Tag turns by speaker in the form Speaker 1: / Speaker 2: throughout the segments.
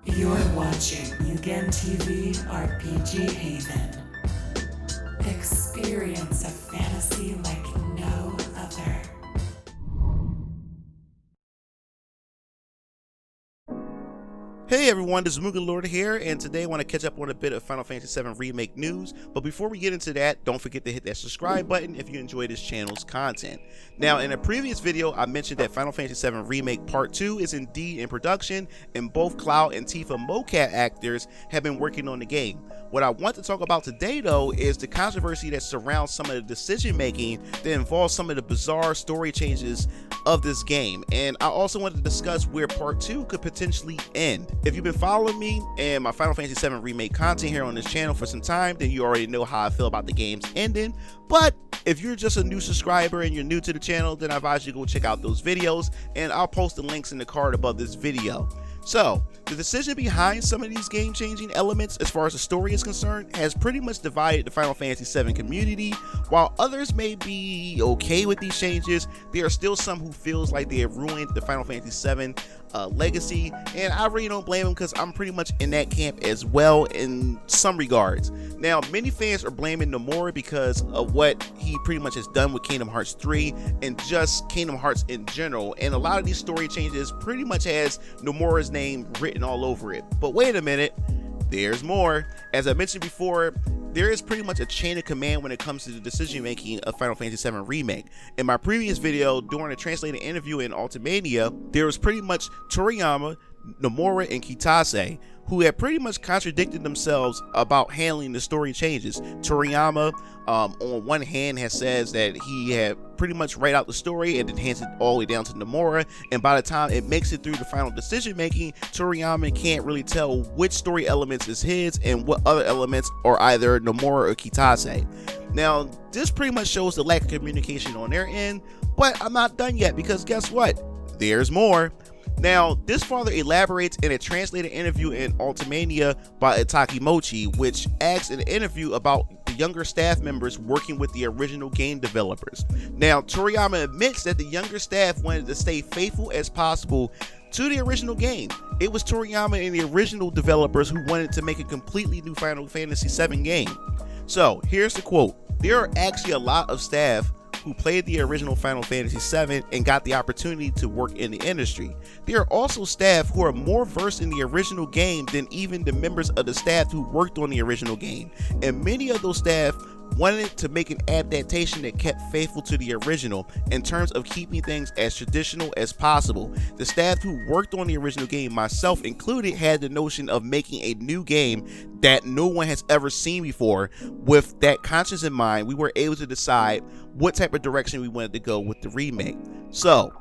Speaker 1: You're watching Mugen TV RPG Haven. Experience a fantasy like no other.
Speaker 2: Hey everyone, this is MugenLord here, and today I want to catch up on a bit of Final Fantasy VII Remake news. But before we get into that, don't forget to hit that subscribe button if you enjoy this channel's content. Now, in a previous video, I mentioned that Final Fantasy VII Remake Part 2 is indeed in production, and both Cloud and Tifa mocap actors have been working on the game. What I want to talk about today, though, is the controversy that surrounds some of the decision making that involves some of the bizarre story changes of this game. And I also want to discuss where Part 2 could potentially end. If you've been following me and my Final Fantasy VII Remake content here on this channel for some time, then you already know how I feel about the game's ending. But if you're just a new subscriber and you're new to the channel, then I advise you to go check out those videos, and I'll post the links in the card above this video. So, the decision behind some of these game-changing elements as far as the story is concerned has pretty much divided the Final Fantasy VII community. While others may be okay with these changes, there are still some who feels like they have ruined the Final Fantasy VII legacy, and I really don't blame them because I'm pretty much in that camp as well in some regards. Now, many fans are blaming Nomura because of what he pretty much has done with Kingdom Hearts 3 and just Kingdom Hearts in general, and a lot of these story changes pretty much has Nomura's name written all over it. But wait a minute, there's more. As I mentioned before, there is pretty much a chain of command when it comes to the decision making of Final Fantasy VII Remake. In my previous video, during a translated interview in Ultimania, there was pretty much Toriyama, Nomura, and Kitase who had pretty much contradicted themselves about handling the story changes. Toriyama, on one hand, has says that he had pretty much write out the story and then hands it all the way down to Nomura, and by the time it makes it through the final decision making, Toriyama can't really tell which story elements is his and what other elements are either Nomura or Kitase. Now, this pretty much shows the lack of communication on their end, but I'm not done yet because guess what? There's more. Now, this further elaborates in a translated interview in Ultimania by Itaki Mochi, which asks in an interview about the younger staff members working with the original game developers. Now, Toriyama admits that the younger staff wanted to stay faithful as possible to the original game. It was Toriyama and the original developers who wanted to make a completely new Final Fantasy VII game. So, here's the quote. There are actually a lot of staff who played the original Final Fantasy VII and got the opportunity to work in the industry. There are also staff who are more versed in the original game than even the members of the staff who worked on the original game, and many of those staff wanted to make an adaptation that kept faithful to the original in terms of keeping things as traditional as possible. The staff who worked on the original game, myself included, had the notion of making a new game that no one has ever seen before. With that conscience in mind, we were able to decide what type of direction we wanted to go with the remake. So,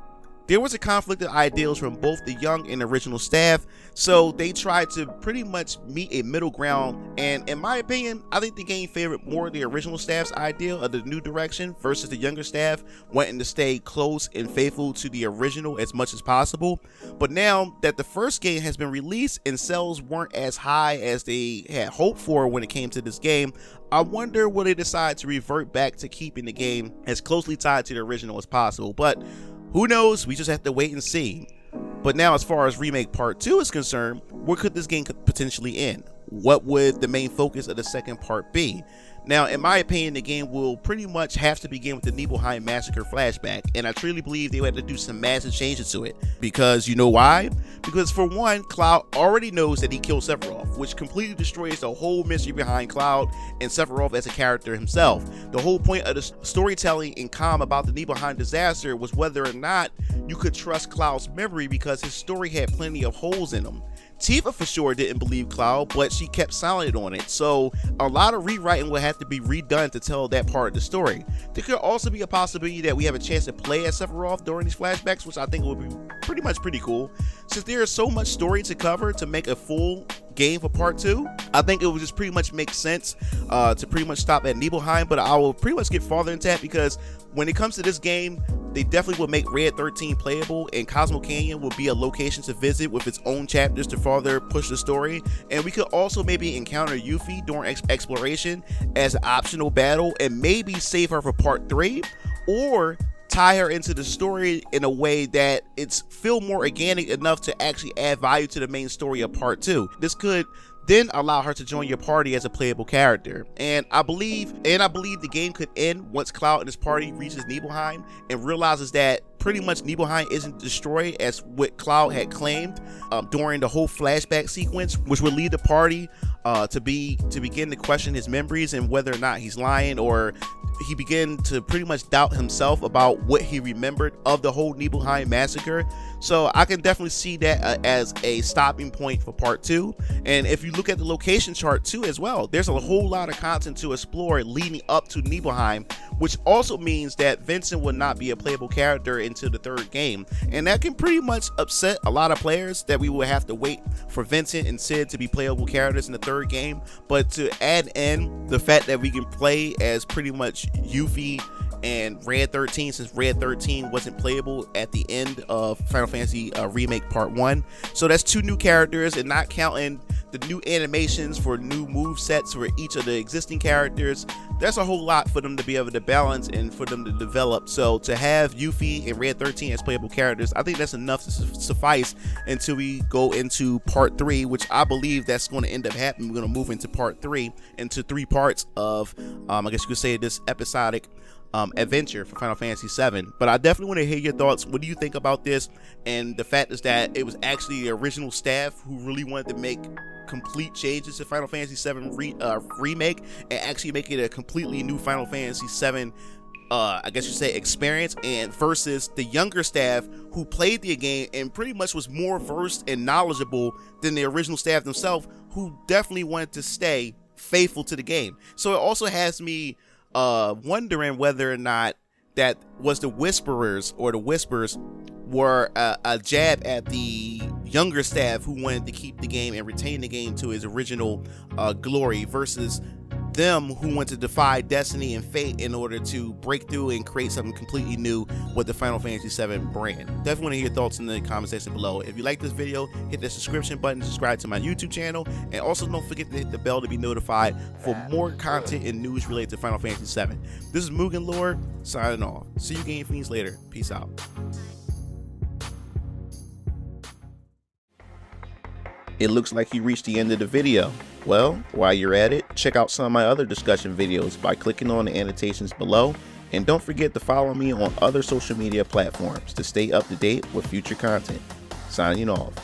Speaker 2: there was a conflict of ideals from both the young and original staff, so they tried to pretty much meet a middle ground, and in my opinion, I think the game favored more the original staff's ideal of the new direction versus the younger staff wanting to stay close and faithful to the original as much as possible. But now that the first game has been released and sales weren't as high as they had hoped for when it came to this game, I wonder will they decide to revert back to keeping the game as closely tied to the original as possible. But who knows? We just have to wait and see. But now, as far as Remake Part 2 is concerned, where could this game potentially end? What would the main focus of the second part be? Now, in my opinion, the game will pretty much have to begin with the Nibelheim Massacre flashback, and I truly believe they would have to do some massive changes to it. Because you know why? Because for one, Cloud already knows that he killed Sephiroth, which completely destroys the whole mystery behind Cloud and Sephiroth as a character himself. The whole point of the storytelling in Calm about the Nibelheim disaster was whether or not you could trust Cloud's memory because his story had plenty of holes in him. Tifa for sure didn't believe Cloud, but she kept silent on it, so a lot of rewriting will have to be redone to tell that part of the story. There could also be a possibility that we have a chance to play as Sephiroth during these flashbacks, which I think would be pretty cool. Since there is so much story to cover to make a full game for part 2, I think it would just pretty much make sense to pretty much stop at Nibelheim, but I will pretty much get farther into that because when it comes to this game, they definitely will make Red 13 playable, and Cosmo Canyon will be a location to visit with its own chapters to further push the story. And we could also maybe encounter Yuffie during exploration as an optional battle and maybe save her for part 3, or tie her into the story in a way that it's feel more organic enough to actually add value to the main story of part 2. This could then allow her to join your party as a playable character. And I believe the game could end once Cloud and his party reaches Nibelheim and realizes that pretty much Nibelheim isn't destroyed as what Cloud had claimed during the whole flashback sequence, which would lead the party to begin to question his memories and whether or not he's lying, or he began to pretty much doubt himself about what he remembered of the whole Nibelheim massacre. So I can definitely see that as a stopping point for part 2. And if you look at the location chart too as well, there's a whole lot of content to explore leading up to Nibelheim, which also means that Vincent will not be a playable character into the 3rd game. And that can pretty much upset a lot of players, that we will have to wait for Vincent and Sid to be playable characters in the 3rd game. But to add in the fact that we can play as pretty much Yuffie and Red 13, since Red 13 wasn't playable at the end of Final Fantasy Remake Part 1. So that's 2 new characters, and not counting the new animations for new move sets for each of the existing characters. That's a whole lot for them to be able to balance and for them to develop. So to have Yuffie and Red 13 as playable characters, I think that's enough to suffice until we go into part 3, which I believe that's going to end up happening. We're going to move into part 3, into 3 parts of I guess you could say this episodic adventure for Final Fantasy 7. But I definitely want to hear your thoughts. What do you think about this? And the fact is that it was actually the original staff who really wanted to make complete changes to Final Fantasy 7 remake and actually make it a completely new Final Fantasy 7 I guess you say experience, and versus the younger staff who played the game and pretty much was more versed and knowledgeable than the original staff themselves, who definitely wanted to stay faithful to the game. So it also has me wondering whether or not that was the Whisperers, or the Whispers were a jab at the younger staff who wanted to keep the game and retain the game to its original glory, versus them who want to defy destiny and fate in order to break through and create something completely new with the Final Fantasy 7 brand. Definitely want to hear your thoughts in the comment section below. If you like this video, hit the subscription button, subscribe to my YouTube channel, and also don't forget to hit the bell to be notified for more content and news related to Final Fantasy 7. This is MugenLord signing off. See you Game Fiends later. Peace out. It looks like you reached the end of the video. Well, while you're at it, check out some of my other discussion videos by clicking on the annotations below, and don't forget to follow me on other social media platforms to stay up to date with future content. Signing off.